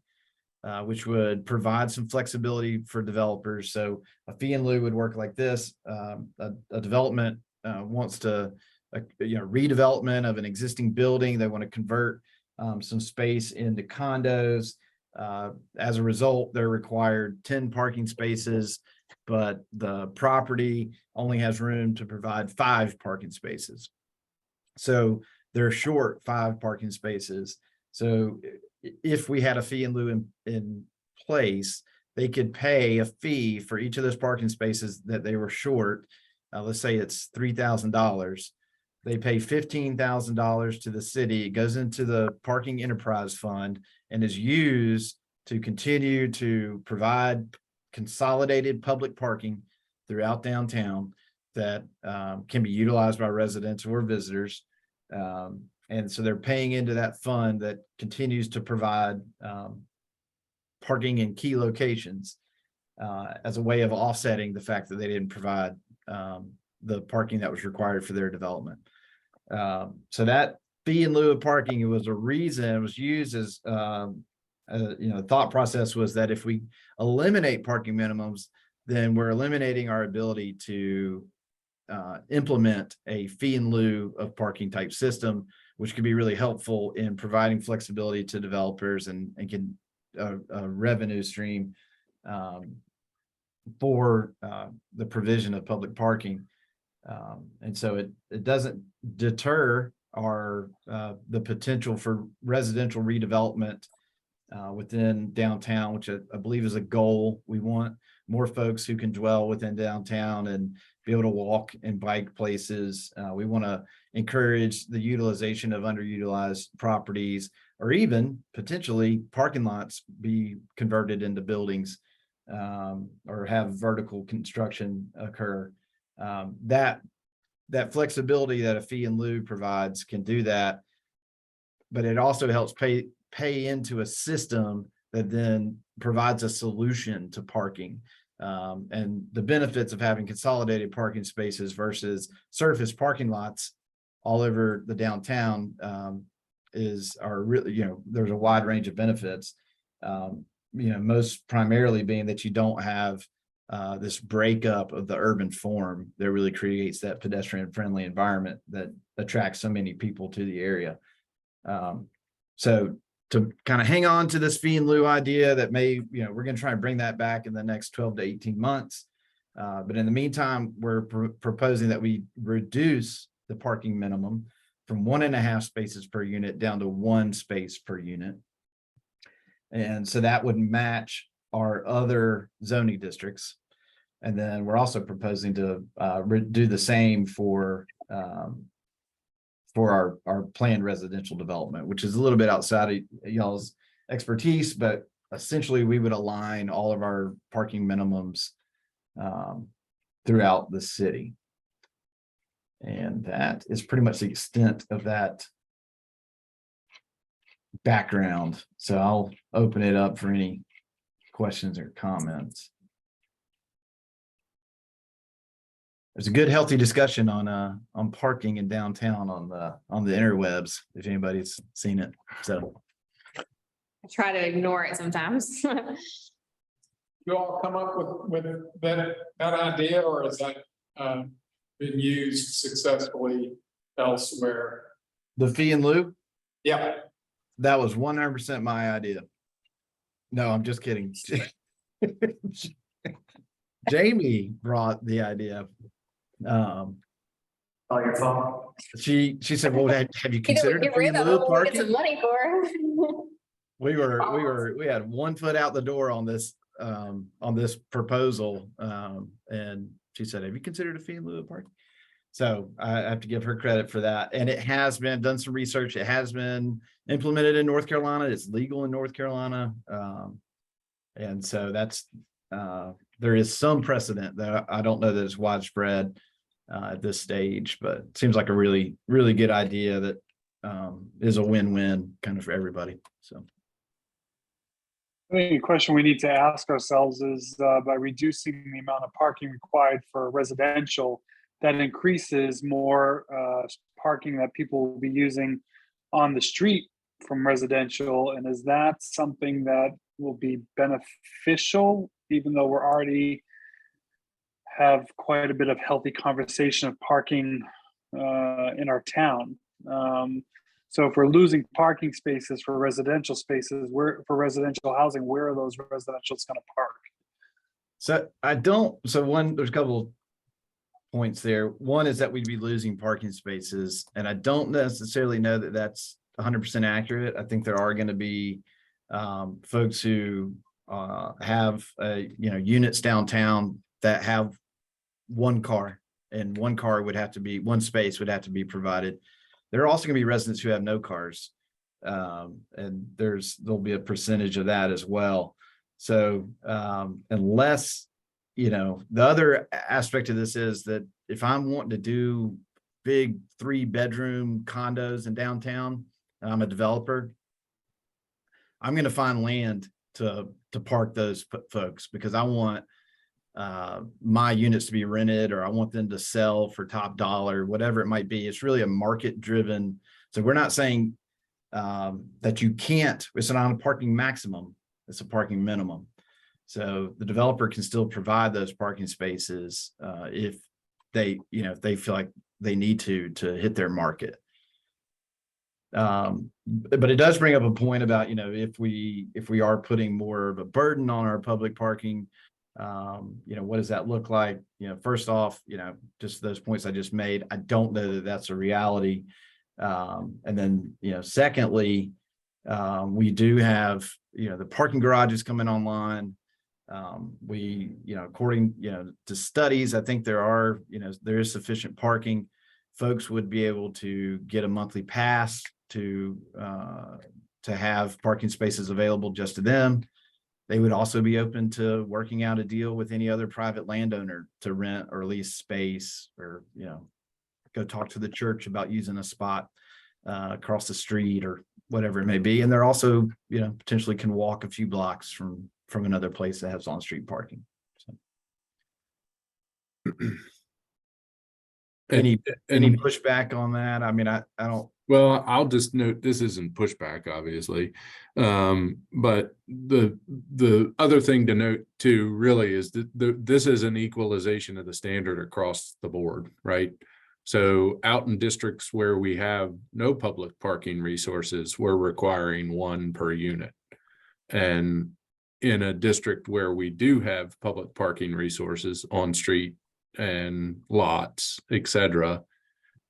which would provide some flexibility for developers. So a fee in lieu would work like this. A development wants to, redevelopment of an existing building. They want to convert some space into condos. As a result, they're required 10 parking spaces, but the property only has room to provide 5 parking spaces. So they're short 5 parking spaces. So if we had a fee in lieu in place, they could pay a fee for each of those parking spaces that they were short. Let's say it's $3,000. They pay $15,000 to the city. It goes into the parking enterprise fund and is used to continue to provide consolidated public parking throughout downtown that can be utilized by residents or visitors. And so they're paying into that fund that continues to provide parking in key locations as a way of offsetting the fact that they didn't provide the parking that was required for their development. So that fee in lieu of parking, it was a reason it was used as thought process was that if we eliminate parking minimums, then we're eliminating our ability to implement a fee in lieu of parking type system, which could be really helpful in providing flexibility to developers and can a revenue stream for the provision of public parking. And so it doesn't deter the potential for residential redevelopment within downtown, which I believe is a goal. We want more folks who can dwell within downtown and be able to walk and bike places. We want to encourage the utilization of underutilized properties, or even potentially parking lots be converted into buildings or have vertical construction occur. That flexibility that a fee in lieu provides can do that, but it also helps pay into a system that then provides a solution to parking. And the benefits of having consolidated parking spaces versus surface parking lots all over the downtown are really, there's a wide range of benefits. Most primarily being that you don't have this breakup of the urban form that really creates that pedestrian friendly environment that attracts so many people to the area. So to kind of hang on to this fee in lieu idea that we're going to try and bring that back in the next 12 to 18 months. But in the meantime, we're proposing that we reduce the parking minimum from 1.5 spaces per unit down to 1 space per unit. And so that would match our other zoning districts. And then we're also proposing to do the same for our planned residential development, which is a little bit outside of y'all's expertise, but essentially we would align all of our parking minimums throughout the city. And that is pretty much the extent of that background. So I'll open it up for any questions or comments. There's a good healthy discussion on parking in downtown on the interwebs, if anybody's seen it. So I try to ignore it sometimes. You all come up with that idea, or has that been used successfully elsewhere? the fee in lieu, Yeah. that was 100% my idea. No, I'm just kidding. Jamie brought the idea. Oh, your phone? She said, well, have you You know, considered get a fee rid in of lieu it, of we'll get some parking? money for. We had 1 foot out the door on this proposal. And she said, have you considered a fee in lieu of parking? So I have to give her credit for that. And it has been done some research. It has been implemented in North Carolina. It's legal in North Carolina. And so that's, there is some precedent that I don't know that it's widespread at this stage, but it seems like a really, really good idea that is a win-win kind of for everybody. So. I think a question we need to ask ourselves is by reducing the amount of parking required for residential, that increases more parking that people will be using on the street from residential. And is that something that will be beneficial, even though we're already have quite a bit of healthy conversation of parking in our town? So if we're losing parking spaces for residential spaces, for residential housing, where are those residentials going to park? So there's a couple points there. One is that we'd be losing parking spaces, and I don't necessarily know that that's 100% accurate. I think there are going to be folks who have units downtown that have one car, and one space would have to be provided. There are also going to be residents who have no cars, and there'll be a percentage of that as well. So unless, the other aspect of this is that if I'm wanting to do big 3-bedroom condos in downtown, and I'm a developer, I'm going to find land to park those folks, because I want my units to be rented, or I want them to sell for top dollar, whatever it might be. It's really a market driven. So we're not saying that you can't, it's not a parking maximum, it's a parking minimum. So the developer can still provide those parking spaces if they feel like they need to hit their market. But it does bring up a point about, if we are putting more of a burden on our public parking, what does that look like? First off, just those points I just made, I don't know that that's a reality. And then, secondly, we do have, the parking garages coming online. According, to studies, I think there is sufficient parking. Folks would be able to get a monthly pass to have parking spaces available just to them. They would also be open to working out a deal with any other private landowner to rent or lease space, or, go talk to the church about using a spot across the street or whatever it may be. And they're also, potentially can walk a few blocks from another place that has on-street parking. So. Any pushback on that? I mean, I don't. Well, I'll just note, this isn't pushback, obviously. But the other thing to note too, really, is that this is an equalization of the standard across the board, right? So out in districts where we have no public parking resources, we're requiring 1 per unit. And in a district where we do have public parking resources on street and lots, etc.,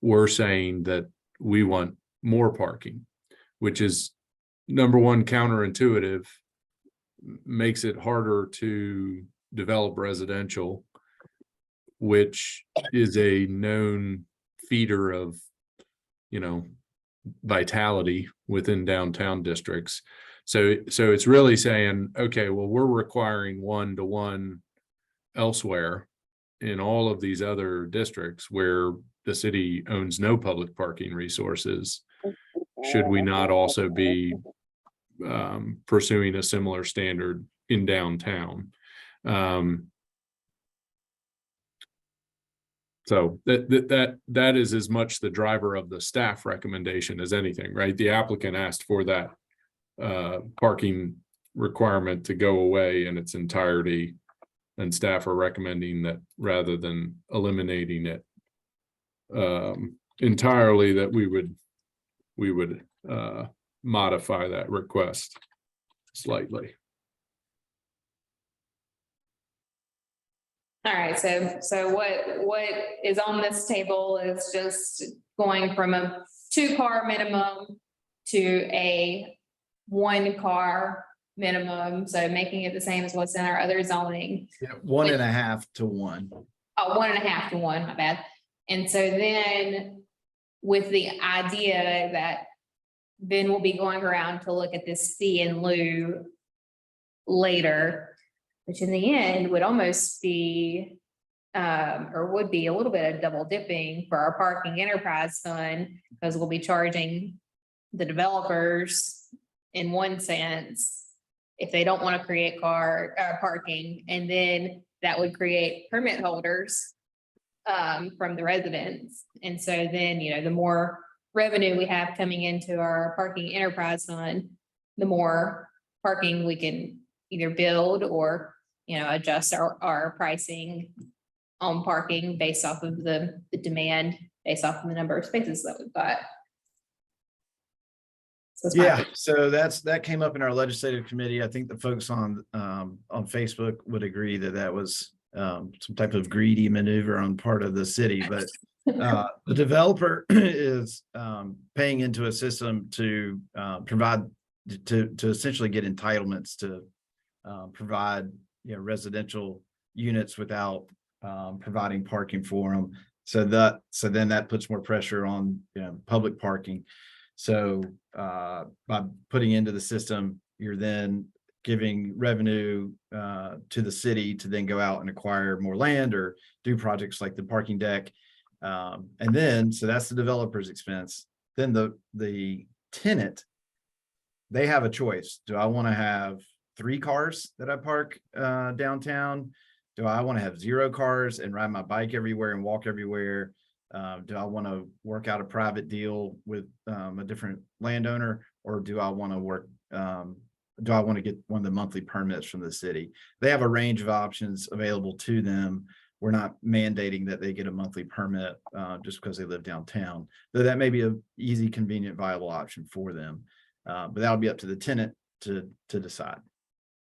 we're saying that we want more parking, which is, number one, counterintuitive, makes it harder to develop residential, which is a known feeder of, you know, vitality within downtown districts. So it's really saying, okay, well, we're requiring 1-to-1 elsewhere in all of these other districts where the city owns no public parking resources. Should we not also be pursuing a similar standard in downtown? So that is as much the driver of the staff recommendation as anything, right? The applicant asked for that parking requirement to go away in its entirety, and staff are recommending that rather than eliminating it entirely, that we would modify that request slightly. All right, so what is on this table is just going from a 2-car minimum to a 1-car minimum, so making it the same as what's in our other zoning. 1.5 to 1. Oh, 1.5 to 1, my bad. And so then with the idea that then we'll be going around to look at this fee in lieu later, which in the end would almost be, or would be a little bit of double dipping for our parking enterprise fund, because we'll be charging the developers in one sense if they don't want to create parking, and then that would create permit holders from the residents. And so then, you know, the more revenue we have coming into our parking enterprise fund, the more parking we can either build or, you know, adjust our pricing on parking based off of the demand, based off of the number of spaces that we've got. So it's fine. Yeah, so that came up in our legislative committee. I think the folks on Facebook would agree that was some type of greedy maneuver on part of the city, but the developer is paying into a system to provide to essentially get entitlements to provide, you know, residential units without providing parking for them. So then that puts more pressure on, you know, public parking. So by putting into the system, you're then giving revenue to the city to then go out and acquire more land or do projects like the parking deck. And then, so that's the developer's expense. Then the tenant, they have a choice. Do I want to have 3 cars that I park downtown? Do I want to have 0 cars and ride my bike everywhere and walk everywhere? Do I want to work out a private deal with a different landowner, or do I want to work? Do I want to get one of the monthly permits from the city? They have a range of options available to them. We're not mandating that they get a monthly permit just because they live downtown, though that may be an easy, convenient, viable option for them. But that'll be up to the tenant to decide.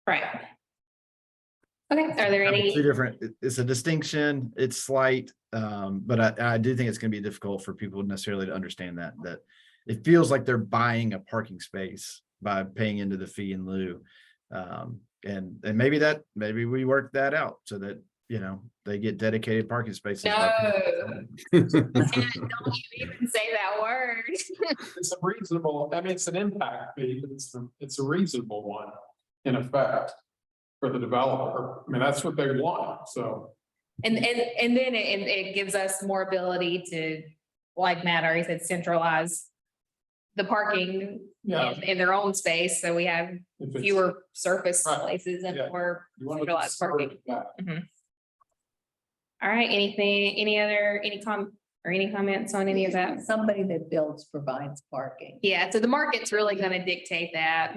Right. Okay, are there any? Two different, it's a distinction, it's slight, but I do think it's gonna be difficult for people necessarily to understand that it feels like they're buying a parking space by paying into the fee in lieu. And maybe we work that out so that, you know, they get dedicated parking spaces. No. Don't you even say that word. It's a reasonable, I mean, it's an impact fee, but it's a reasonable one in effect for the developer. I mean, that's what they want, so. And then it gives us more ability to, like Matt already said, centralize the parking Yeah. in their own space. So we have if it's- fewer surface Right. places and Yeah. more you wanna centralized parking. discourage that. All right, any comments on any of that? Somebody that builds provides parking, Yeah, so the market's really gonna dictate that.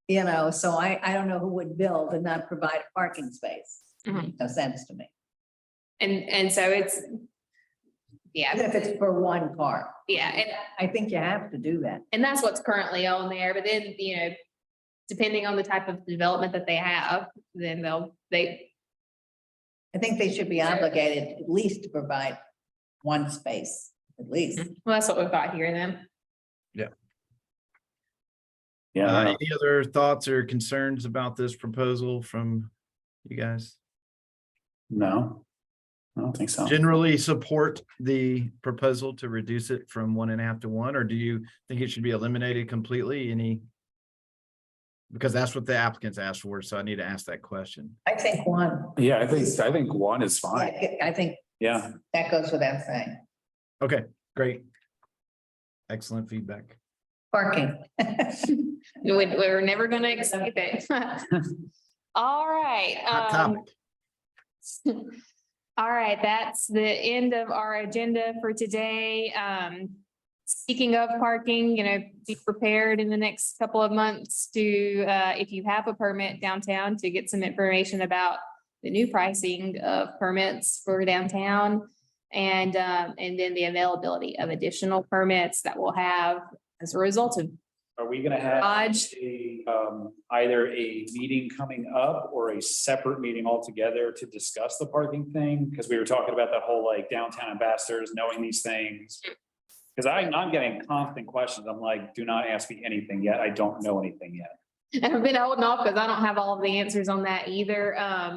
you know, so I don't know who would build and not provide a parking space. Mhm. No sense to me, And so it's, even yeah, if it's for 1 car. yeah, I think you have to do that. and that's what's currently on there, but then, you know, depending on the type of development that they have, then I think they should be obligated at least to provide 1 space, at least. well, that's what we've got here then. Yeah, Any other thoughts or concerns about this proposal from you guys? no, I don't think so. generally support the proposal to reduce it from 1.5 to 1, or do you think it should be eliminated completely? Because that's what the applicants asked for, so I need to ask that question. I think one. Yeah, I think one is fine. I think Yeah. that goes without saying. Okay, great. Excellent feedback. Parking. We're never gonna escape it. All right. Hot topic. All right, that's the end of our agenda for today. Speaking of parking, be prepared in the next couple of months to, if you have a permit downtown, to get some information about the new pricing of permits for downtown. And then the availability of additional permits that we'll have as a result of. Are we gonna have Lodge. either a meeting coming up or a separate meeting altogether to discuss the parking thing? Because we were talking about that whole like downtown ambassadors knowing these things. Because I'm getting constant questions. I'm like, do not ask me anything yet. I don't know anything yet. I've been holding off because I don't have all of the answers on that either.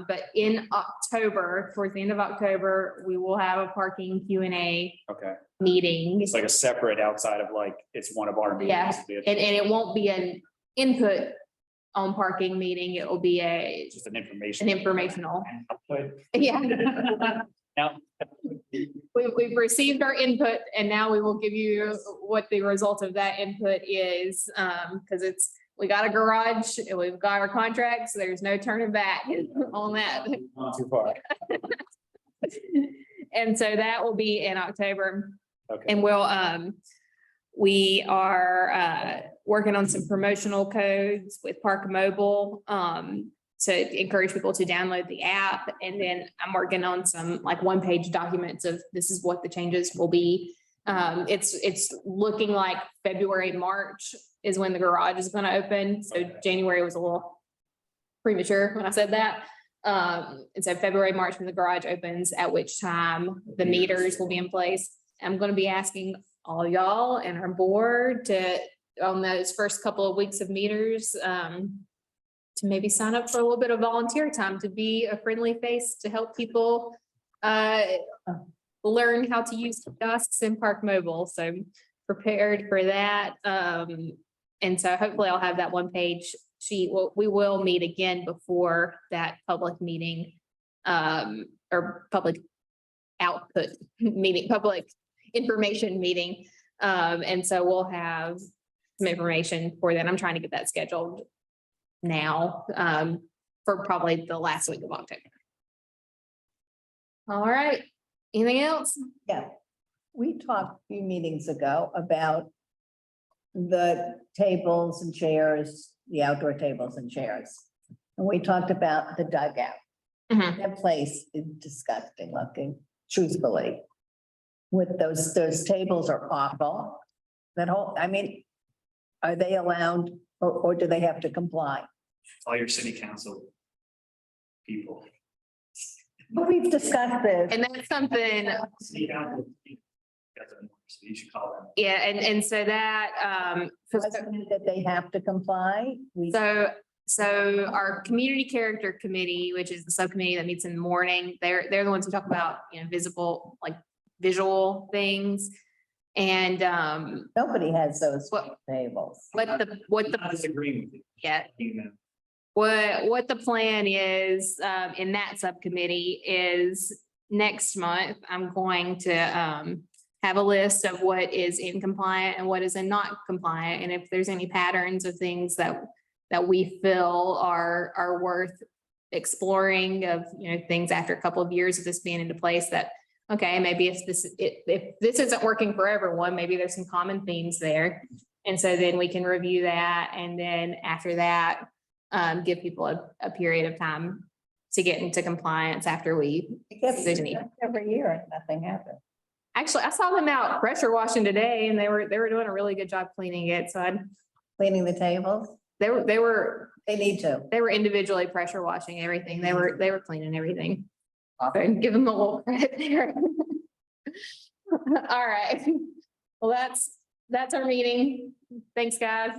But in October, towards the end of October, we will have a parking Q&A Okay, meeting. it's like a separate outside of like, it's one of our meetings. Yeah, and it won't be an input on parking meeting. It will be Just an information. an informational. Output. Yeah. Now, We've received our input and now we will give you what the result of that input is. Because we got a garage and we've got our contracts. There's no turning back on that. not too far. And so that will be in October. Okay, And we are working on some promotional codes with Park Mobile to encourage people to download the app. And then I'm working on some like one-page documents of this is what the changes will be. It's looking like February, March is when the garage is going to open. So January was a little premature when I said that. And so February, March, when the garage opens, at which time the meters will be in place. I'm going to be asking all y'all and our board to, on those first couple of weeks of meters, to maybe sign up for a little bit of volunteer time to be a friendly face to help people learn how to use kiosks in Park Mobile. So prepared for that. And so hopefully I'll have that one-page sheet. We will meet again before that public meeting or public output meeting, public information meeting. And so we'll have some information for that. I'm trying to get that scheduled now for probably the last week of October. All right, anything else? Yeah, we talked a few meetings ago about the tables and chairs, the outdoor tables and chairs. And we talked about the dugout. Mhm. That place is disgusting looking, truthfully. With those tables are awful. That whole, I mean, are they allowed or do they have to comply? all your city council people. Well, we've discussed this. And that's something, City council. So you should call them. yeah, and so that, That they have to comply. We, so our community character committee, which is the subcommittee that meets in the morning, they're the ones who talk about, visible, like visual things. And nobody has those What- tables. what the, I'm disagreeing with you. yeah, You know. what the plan is in that subcommittee is next month, I'm going to have a list of what is in compliant and what is in not compliant. And if there's any patterns of things that we feel are worth exploring of, things after a couple of years of this being into place that, okay, maybe if this isn't working for everyone, maybe there's some common themes there. And so then we can review that. And then after that, give people a period of time to get into compliance after we. There's any- Every year and nothing happens. Actually, I saw them out pressure washing today and they were doing a really good job cleaning it. So Cleaning the tables, they were they need to. individually pressure washing everything. They were cleaning everything. So give them a little credit there. All right. Well, that's our meeting. Thanks, guys.